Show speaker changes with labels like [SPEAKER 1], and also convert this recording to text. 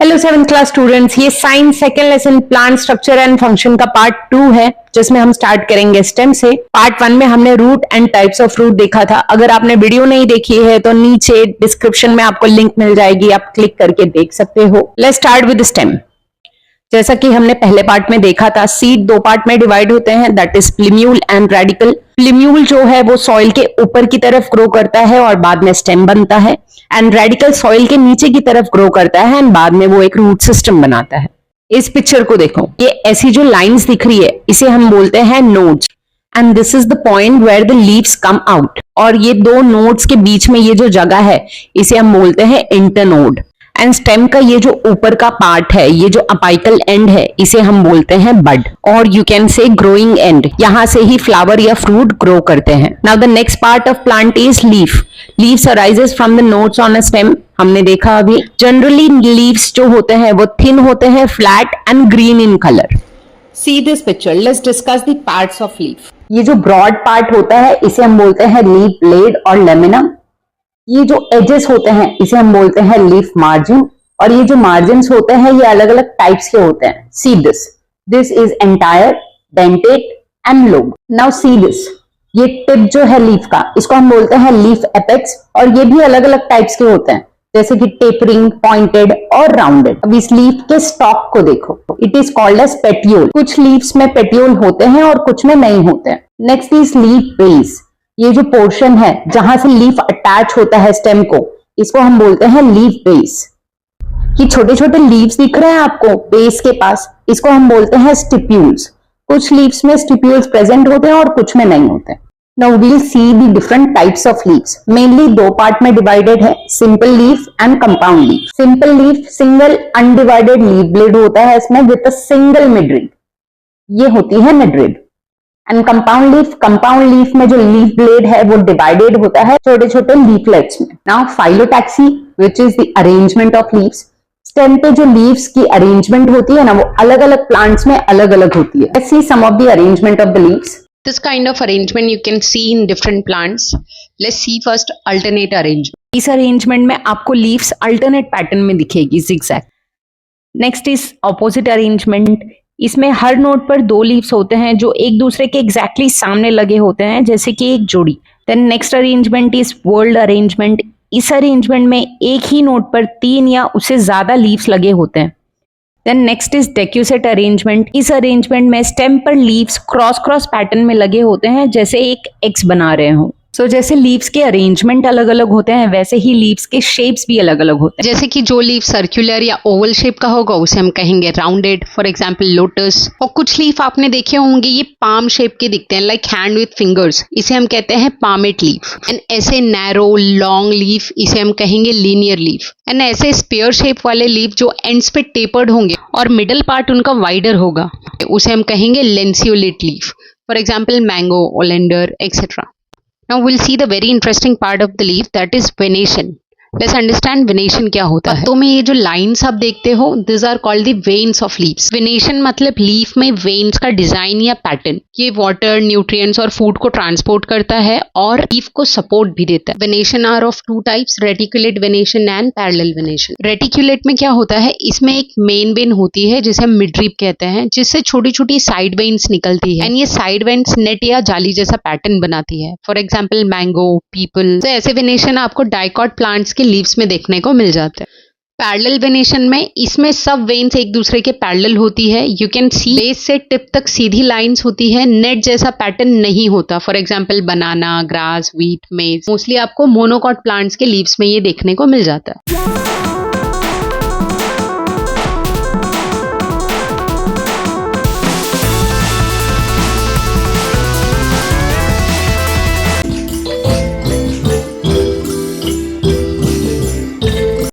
[SPEAKER 1] Hello 7th class students, ये science second lesson plant structure and function का part 2 है, जिसमें हम स्टार्ट करेंगे स्टेम से। पार्ट 1 में हमने root and types of root देखा था। अगर आपने वीडियो नहीं देखी है तो नीचे डिस्क्रिप्शन में आपको लिंक मिल जाएगी, आप क्लिक करके देख सकते हो। Let's start with stem. जैसा कि हमने पहले पार्ट में देखा था, सीड 2 पार्ट में डिवाइड होते हैं, दैट इज प्लिम्यूल एंड रेडिकल। प्लिम्यूल जो है वो सॉइल के ऊपर की तरफ ग्रो करता है और बाद में स्टेम बनता है, एंड रेडिकल सॉइल के नीचे की तरफ ग्रो करता है एंड बाद में वो एक रूट सिस्टम बनाता है। इस पिक्चर को देखो, ये ऐसी जो लाइंस दिख रही है इसे हम बोलते हैं nodes, and this is the point where the leaves come out. और ये दो नोड्स के बीच में ये जो जगह है इसे हम बोलते हैं इंटरनोड। एंड स्टेम का ये जो ऊपर का पार्ट है, ये जो अपाइकल एंड है, इसे हम बोलते हैं बड, और you can say growing and. यहां से ही फ्लावर या फ्रूट ग्रो करते हैं। Now the next part of plant is leaf. Leaves arises from the nodes on a stem, हमने देखा अभी। जनरली लीव्स जो होते हैं वो थिन होते हैं, flat and green in colour. See this picture, let's discuss the parts of leaf. ये जो ब्रॉड पार्ट होता है इसे हम बोलते हैं लीफ ब्लेड और लेमिना। ये जो एजेस होते हैं इसे हम बोलते हैं लीफ मार्जिन, और ये जो मार्जिन होते हैं ये अलग अलग टाइप्स के होते हैं। See this is entire, dented and lobe. Now see this, ये टिप जो है लीफ का, इसको हम बोलते हैं लीफ एपेक्स, और ये भी अलग अलग टाइप्स के होते हैं, जैसे कि टेपरिंग, पॉइंटेड और राउंडेड। अब इस लीफ के स्टॉक को देखो, it is called as petiole. कुछ लीव्स में पेटियोल होते हैं और कुछ में नहीं होते हैं। Next is leaf base. ये जो पोर्शन है जहां से लीफ अटैच होता है स्टेम को, इसको हम बोलते हैं लीफ बेस। ये छोटे छोटे लीव्स दिख रहे हैं आपको बेस के पास, इसको हम बोलते हैं स्टिप्यूल्स। कुछ लीव्स में स्टिप्यूल्स प्रेजेंट होते हैं और कुछ में नहीं होते। Now we will see the different types of leaves. Mainly 2 part में डिवाइडेड है, simple leaf and compound leaf. Simple leaf single undivided leaf blade होता है इसमें विद अ सिंगल मिडरिब, ये होती है मिडरिब। एंड कंपाउंड लीफ में जो लीफ ब्लेड है वो डिवाइडेड होता है छोटे छोटे लीफलेट्स में। Now phyllotaxy, which is the arrangement of leaves. Stem पे जो लीव्स की अरेंजमेंट होती है ना, वो अलग अलग प्लांट्स में अलग अलग होती है। Let's see some of the arrangement of the leaves.
[SPEAKER 2] This kind of arrangement you can see in different plants. Let's see first alternate arrangement.
[SPEAKER 1] इस अरेंजमेंट में आपको लीव्स अल्टरनेट पैटर्न में दिखेगी, zigzag। Next is opposite arrangement. इसमें हर node पर 2 leaves होते हैं जो एक दूसरे के एग्जैक्टली सामने लगे होते हैं, जैसे कि एक जोड़ी। Then next arrangement is whorled arrangement. इस अरेंजमेंट में एक ही नोड पर 3 या उससे ज्यादा लीव्स लगे होते हैं। Then next is decussate arrangement. इस अरेंजमेंट में स्टेम पर लीव्स क्रॉस पैटर्न में लगे होते हैं, जैसे एक एक्स बना रहे हो। सो जैसे लीव्स के अरेंजमेंट अलग अलग होते हैं, वैसे ही लीव्स के शेप्स भी अलग अलग होते हैं।
[SPEAKER 2] जैसे कि जो लीफ सर्कुलर या ओवल शेप का होगा उसे हम कहेंगे राउंडेड, फॉर एग्जाम्पल लोटस। और कुछ लीफ आपने देखे होंगे ये पाम शेप के दिखते हैं, लाइक हैंड विथ फिंगर्स, इसे हम कहते हैं पामेट लीफ। एंड ऐसे नैरो लॉन्ग लीफ, इसे हम कहेंगे लीनियर लीफ। एंड ऐसे स्पेयर शेप वाले लीफ जो एंड्स पे टेपर्ड होंगे और मिडल पार्ट उनका वाइडर होगा, उसे हम कहेंगे lanceolate leaf, for example mango, oleander etcetera. Now we'll see the very interesting part of the leaf, that is venation. Let's understand venation क्या होता है। तो में ये जो लाइन्स आप देखते हो, these are called the veins of leaves. venation मतलब लीफ में वेन्स का डिजाइन या पैटर्न। ये वाटर, न्यूट्रिएंट्स और फूड को ट्रांसपोर्ट करता है और लीफ को सपोर्ट भी देता है। venation are of 2 types, reticulate venation and parallel venation. reticulate में क्या होता है, इसमें एक मेन वेन होती है जिसे हम मिडरिब कहते हैं, जिससे छोटी छोटी साइड वेन्स निकलती है, एंड ये साइड वेन्स नेट या जाली जैसा पैटर्न बनाती है, फॉर एग्जाम्पल मैंगो, पीपल। तो ऐसे वेनेशन आपको डाइकॉट प्लांट्स के लीव्स में देखने को मिल जाता है। पैरेलल वेनेशन में इसमें सब वेन्स एक दूसरे के पैरेलल होती है। यू कैन सी बेस से टिप तक सीधी लाइंस होती है, नेट जैसा पैटर्न नहीं होता, for example banana, grass, wheat, मेज। मोस्टली आपको मोनोकॉट प्लांट्स के लीव्स में ये देखने को मिल जाता है।